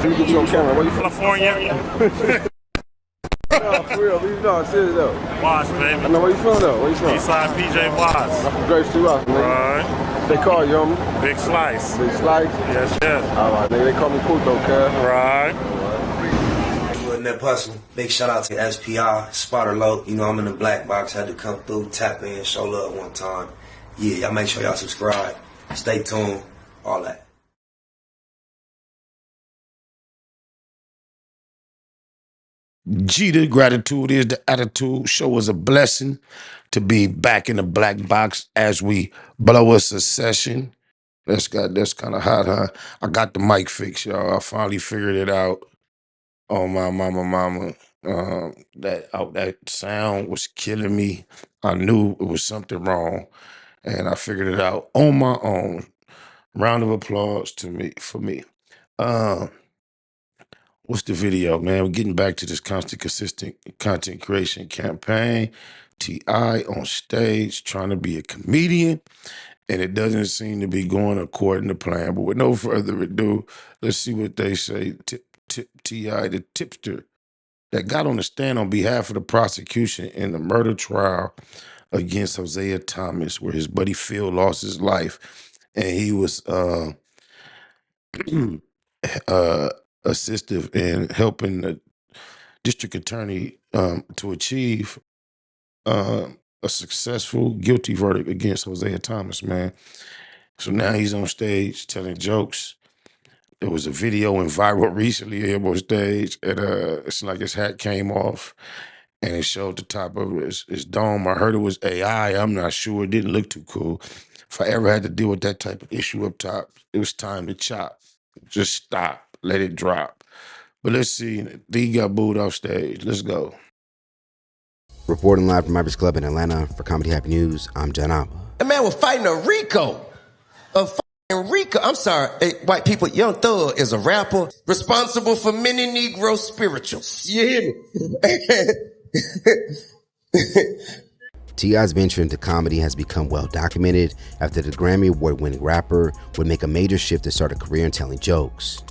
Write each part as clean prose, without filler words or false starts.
Let me get you on camera. Where you from? California. No, for real. No, I'm serious though. Watts, baby. I know where you from though. Where you from? Eastside PJ Watts. I'm from Grace 2 Rock, nigga. Right. They call you, homie? Big Slice. Big Slice? Yes, yes. All right, nigga. They call me Puto, cuz. Right. That hustle. Big shout out to SPI, Spotter Low. You know, I'm in the black box. Had to come through, tap in, show love one time. Yeah, y'all make sure y'all subscribe. Stay tuned. All that. G, the gratitude is the attitude. Show is a blessing to be back in the black box as we blow us a session. That's kind of hot, huh? I got the mic fixed, y'all. I finally figured it out. Oh, my mama. That sound was killing me. I knew it was something wrong, and I figured it out on my own. Round of applause for me. What's the video, man? We're getting back to this constant, consistent content creation campaign. T.I. on stage trying to be a comedian, and it doesn't seem to be going according to plan. But with no further ado, let's see what they say. T.I., the tipster that got on the stand on behalf of the prosecution in the murder trial against Hosea Thomas, where his buddy Phil lost his life, and he was assistive in helping the district attorney to achieve a successful guilty verdict against Hosea Thomas, man. So now he's on stage telling jokes. There was a video went viral recently of him on stage, and it's like his hat came off, and it showed the top of his dome. I heard it was AI. I'm not sure. It didn't look too cool. If I ever had to deal with that type of issue up top, it was time to chop. Just stop. Let it drop. But let's see. He got booed off stage. Let's go. Reporting live from Iris Club in Atlanta for Comedy Happy News, I'm John Alba. A man was fighting a Rico. I'm sorry, hey, white people, Young Thug is a rapper responsible for many Negro spirituals. You hear me? T.I.'s venture into comedy has become well documented after the Grammy Award-winning rapper would make a major shift to start a career in telling jokes.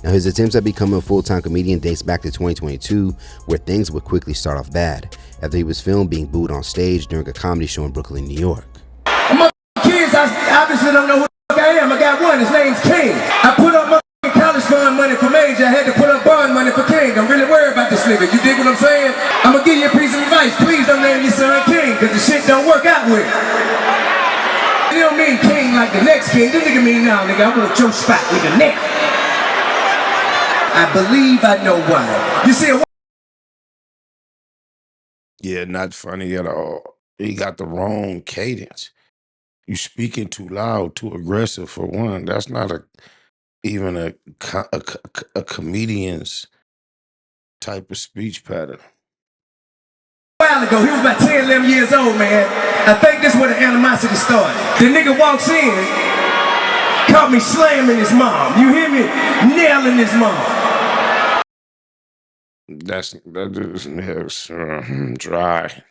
Now, his attempts at becoming a full-time comedian dates back to 2022, where things would quickly start off bad after he was filmed being booed on stage during a comedy show in Brooklyn, New York. My kids, I obviously don't know who the fuck I am. I got one, his name's King. I put up my college fund money for Major. I had to put up bond money for King. I'm really worried about this nigga. You dig what I'm saying? I'm gonna give you a piece of advice. Please don't name your son King, because the shit don't work out with it. You don't mean King like the next king. This nigga mean now, nigga. I want your spot, nigga, now. I believe I know why. You see, Yeah, not funny at all. He got the wrong cadence. You speaking too loud, too aggressive for one. That's not even a comedian's type of speech pattern. a while ago, he was about 10, 11 years old, man. I think this is where the animosity started. The nigga walks in, caught me slamming his mom. You hear me? Nailing his mom. That is dry.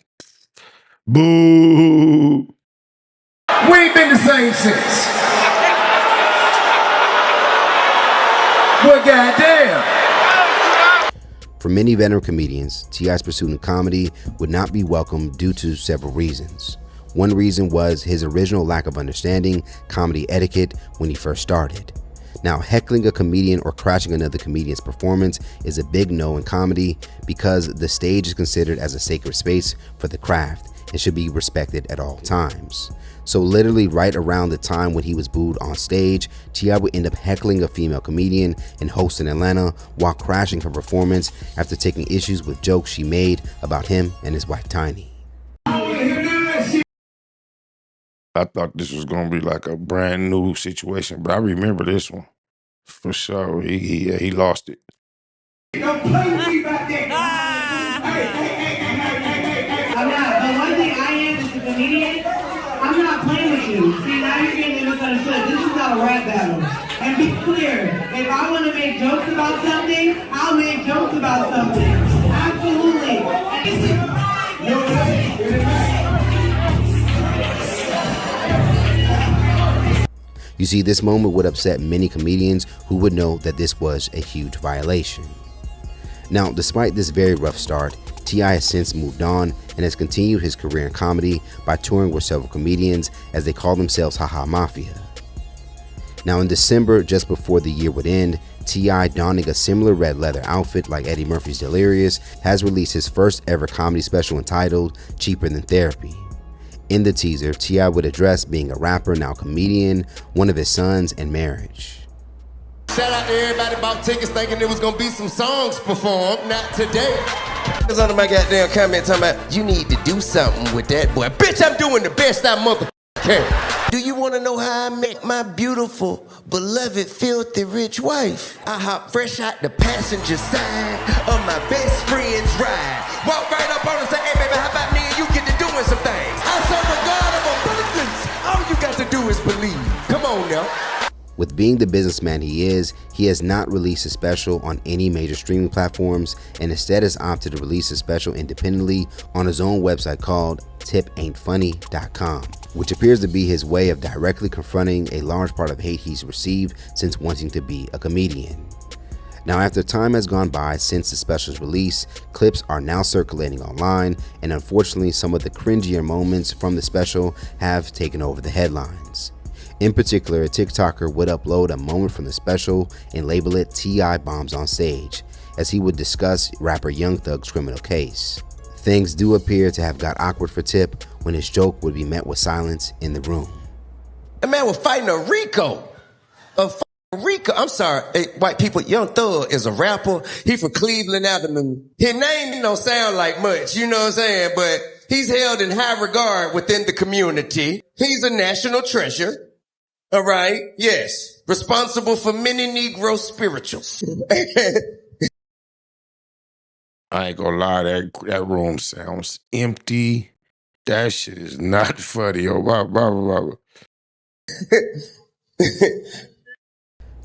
Boo! We ain't been the same since. Well, goddamn. For many veteran comedians, T.I.'s pursuit in comedy would not be welcome due to several reasons. One reason was his original lack of understanding comedy etiquette when he first started. Now, heckling a comedian or crashing another comedian's performance is a big no in comedy because the stage is considered as a sacred space for the craft and should be respected at all times. So literally right around the time when he was booed on stage, T.I. would end up heckling a female comedian and host in Atlanta while crashing her performance after taking issues with jokes she made about him and his wife Tiny. I thought this was gonna be like a brand new situation, but I remember this one for sure. He lost it. Don't play with me back there. I'm not, but one thing I am as a comedian, I'm not playing with you. See, now you're getting misunderstood. This is not a rap battle. And be clear, if I want to make jokes about something, I'll make jokes about something. Absolutely. You see, this moment would upset many comedians who would know that this was a huge violation. Now, despite this very rough start, T.I. has since moved on and has continued his career in comedy by touring with several comedians as they call themselves Haha Mafia. Now, in December, just before the year would end, T.I., donning a similar red leather outfit like Eddie Murphy's Delirious, has released his first ever comedy special entitled Cheaper Than Therapy. In the teaser, T.I. would address being a rapper, now comedian, one of his sons, and marriage. Shout out to everybody about tickets thinking there was gonna be some songs performed. Not today. Cause under my goddamn comment talking about you need to do something with that boy. Bitch, I'm doing the best I motherfucking can. Do you wanna know how I met my beautiful, beloved, filthy rich wife? I hop fresh out the passenger side of my best friend's ride. Walk right up on her and say, hey baby, how about me and you get to doing some things? I serve a God of abundance. All you got to do is believe. Come on now. With being the businessman he is, he has not released a special on any major streaming platforms and instead has opted to release a special independently on his own website called tipaintfunny.com, which appears to be his way of directly confronting a large part of hate he's received since wanting to be a comedian. Now, after time has gone by since the special's release, clips are now circulating online, and unfortunately some of the cringier moments from the special have taken over the headlines. In particular, a TikToker would upload a moment from the special and label it T.I. Bombs on Stage, as he would discuss rapper Young Thug's criminal case. Things do appear to have got awkward for Tip when his joke would be met with silence in the room. That man was fighting a Rico. Rico, I'm sorry, hey, white people, Young Thug is a rapper. He from Cleveland Avenue. His name don't sound like much, you know what I'm saying? But he's held in high regard within the community. He's a national treasure. All right, yes. Responsible for many Negro spirituals. I ain't gonna lie, that room sounds empty. That shit is not funny. Oh, blah, blah, blah, blah.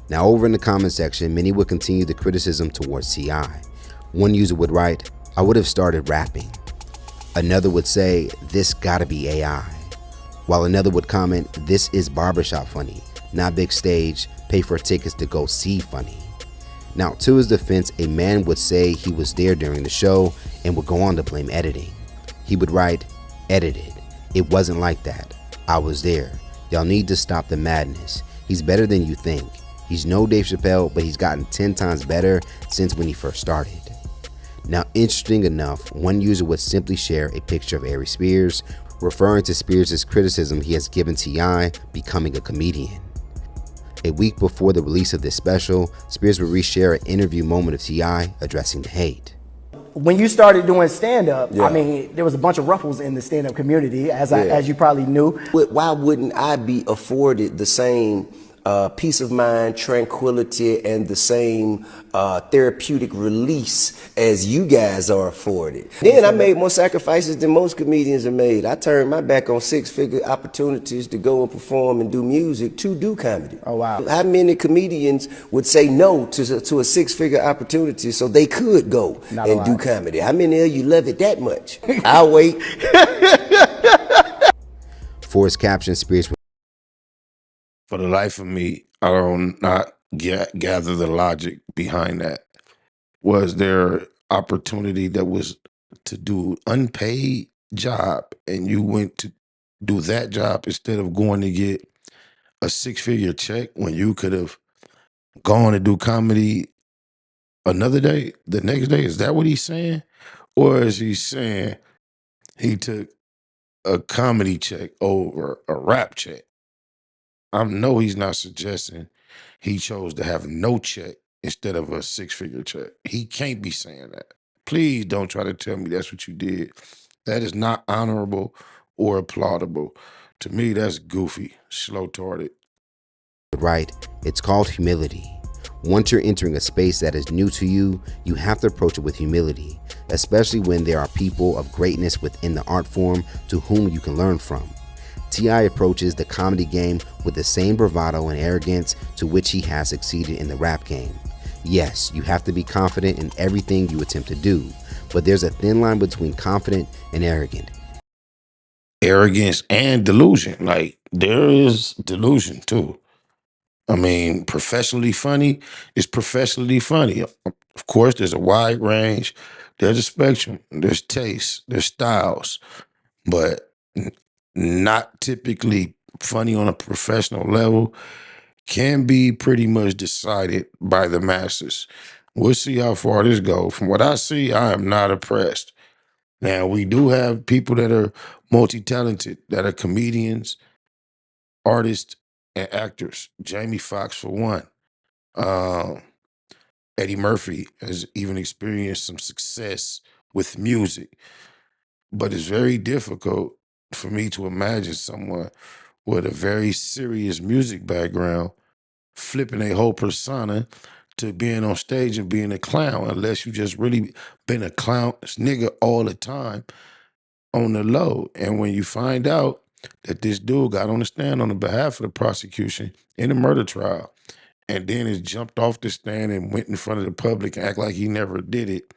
Now, over in the comment section, many would continue the criticism towards T.I. One user would write, "I would have started rapping." Another would say, "This gotta be AI." While another would comment, "This is barbershop funny, not big stage, pay for tickets to go see funny." Now, to his defense, a man would say he was there during the show and would go on to blame editing. He would write, "Edited. It wasn't like that. I was there. Y'all need to stop the madness. He's better than you think. He's no Dave Chappelle, but he's gotten 10 times better since when he first started." Now, interesting enough, one user would simply share a picture of Ari Spears, referring to Spears' criticism he has given T.I. becoming a comedian. A week before the release of this special, Spears would reshare an interview moment of T.I. addressing the hate. When you started doing stand-up, Yeah. I mean, there was a bunch of ruffles in the stand-up community, as you probably knew. Why wouldn't I be afforded the same peace of mind, tranquility, and the same therapeutic release as you guys are afforded? Then I made more sacrifices than most comedians have made. I turned my back on six-figure opportunities to go and perform and do music to do comedy. Oh, wow. How many comedians would say no to a six-figure opportunity so they could go Not a and lot. do comedy? How many of you love it that much? I'll wait. For his caption, Spears would For the life of me, I don't not gather the logic behind that. Was there opportunity that was to do unpaid job and you went to do that job instead of going to get a six-figure check when you could have gone to do comedy another day, the next day? Is that what he's saying? Or is he saying he took a comedy check over a rap check? I know he's not suggesting he chose to have no check instead of a six-figure check. He can't be saying that. Please don't try to tell me that's what you did. That is not honorable or applaudable. To me, that's goofy, slow-tarded. write, "It's called humility. Once you're entering a space that is new to you, you have to approach it with humility, especially when there are people of greatness within the art form to whom you can learn from." T.I. approaches the comedy game with the same bravado and arrogance to which he has succeeded in the rap game. Yes, you have to be confident in everything you attempt to do, but there's a thin line between confident and arrogant. Arrogance and delusion. Like, there is delusion too. I mean, professionally funny is professionally funny. Of course, there's a wide range. There's a spectrum. There's tastes. There's styles. But not typically funny on a professional level can be pretty much decided by the masses. We'll see how far this goes. From what I see, I am not impressed. Now, we do have people that are multi-talented, that are comedians, artists, and actors. Jamie Foxx, for one. Um, Eddie Murphy has even experienced some success with music. But it's very difficult for me to imagine someone with a very serious music background flipping a whole persona to being on stage and being a clown, unless you just really been a clown nigga all the time on the low. And when you find out that this dude got on the stand on the behalf of the prosecution in a murder trial, and then has jumped off the stand and went in front of the public and act like he never did it,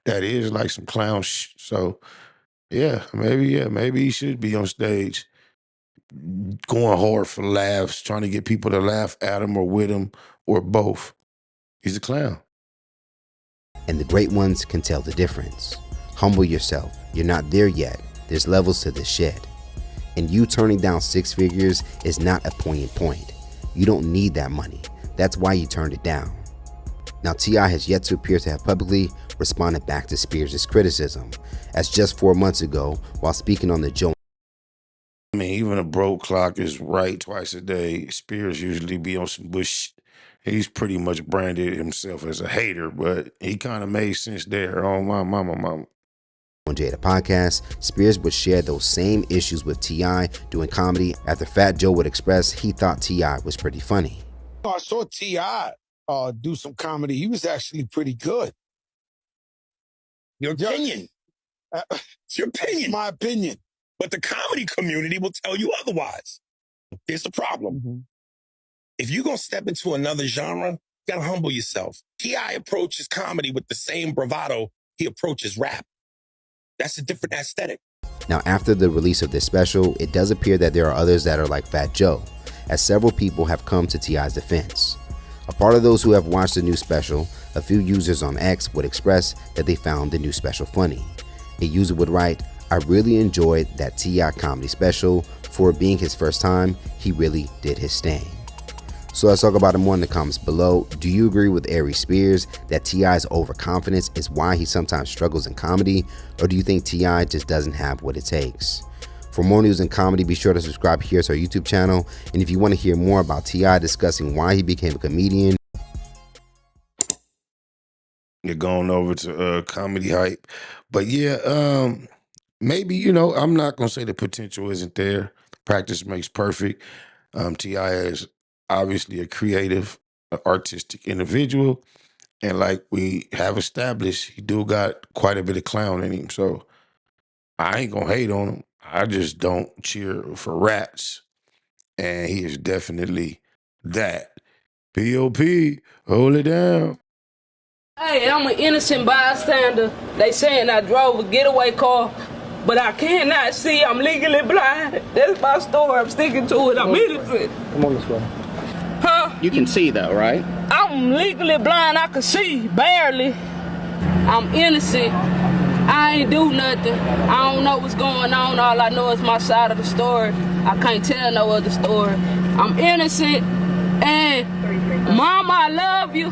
that is like some clown So maybe he should be on stage going hard for laughs, trying to get people to laugh at him or with him or both. He's a clown. And the great ones can tell the difference. Humble yourself. You're not there yet. There's levels to this shit. And you turning down 6 figures is not a poignant point. You don't need that money. That's why you turned it down. Now, T.I. has yet to appear to have publicly responded back to Spears' criticism, as just 4 months ago, while speaking on the Joe. I mean, even a broke clock is right twice a day. Spears usually be on some bush. He's pretty much branded himself as a hater, but he kind of made sense there. Oh, my mama. On Jada podcast, Spears would share those same issues with T.I. doing comedy after Fat Joe would express he thought T.I. was pretty funny. I saw T.I. Do some comedy. He was actually pretty good. Your opinion. It's your opinion. My opinion. But the comedy community will tell you otherwise. Here's the problem. Mm-hmm. If you're going to step into another genre, you got to humble yourself. T.I. approaches comedy with the same bravado he approaches rap. That's a different aesthetic. Now, after the release of this special, it does appear that there are others that are like Fat Joe, as several people have come to T.I.'s defense. A part of those who have watched the new special, a few users on X would express that they found the new special funny. A user would write, "I really enjoyed that T.I. comedy special. For it being his first time, he really did his thing." So let's talk about it more in the comments below. Do you agree with Ari Spears that T.I.'s overconfidence is why he sometimes struggles in comedy? Or do you think T.I. just doesn't have what it takes? For more news and comedy, be sure to subscribe here to our YouTube channel. And if you want to hear more about T.I. discussing why he became a comedian, you're going over to comedy hype. But yeah, maybe, I'm not going to say the potential isn't there. Practice makes perfect. T.I. is obviously a creative, artistic individual. And like we have established, he do got quite a bit of clown in him. So I ain't going to hate on him. I just don't cheer for rats. And he is definitely that. P.O.P., hold it down. Hey, I'm an innocent bystander. They saying I drove a getaway car, but I cannot see. I'm legally blind. That's my story. I'm sticking to it. I'm innocent. Come on this way. Huh? You can see though, right? I'm legally blind. I can see, barely. I'm innocent. I ain't do nothing. I don't know what's going on. All I know is my side of the story. I can't tell no other story. I'm innocent. And Mama, I love you.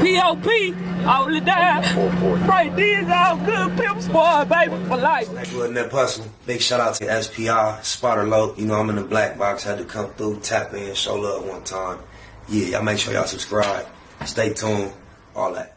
P.O.P. all the time. Right, these all good pimp squad, baby, for life. Wasn't that hustle? Big shout out to SPR, Spotter Low. I'm in the black box. Had to come through, tap in, show love one time. Yeah, y'all make sure y'all subscribe. Stay tuned. All that.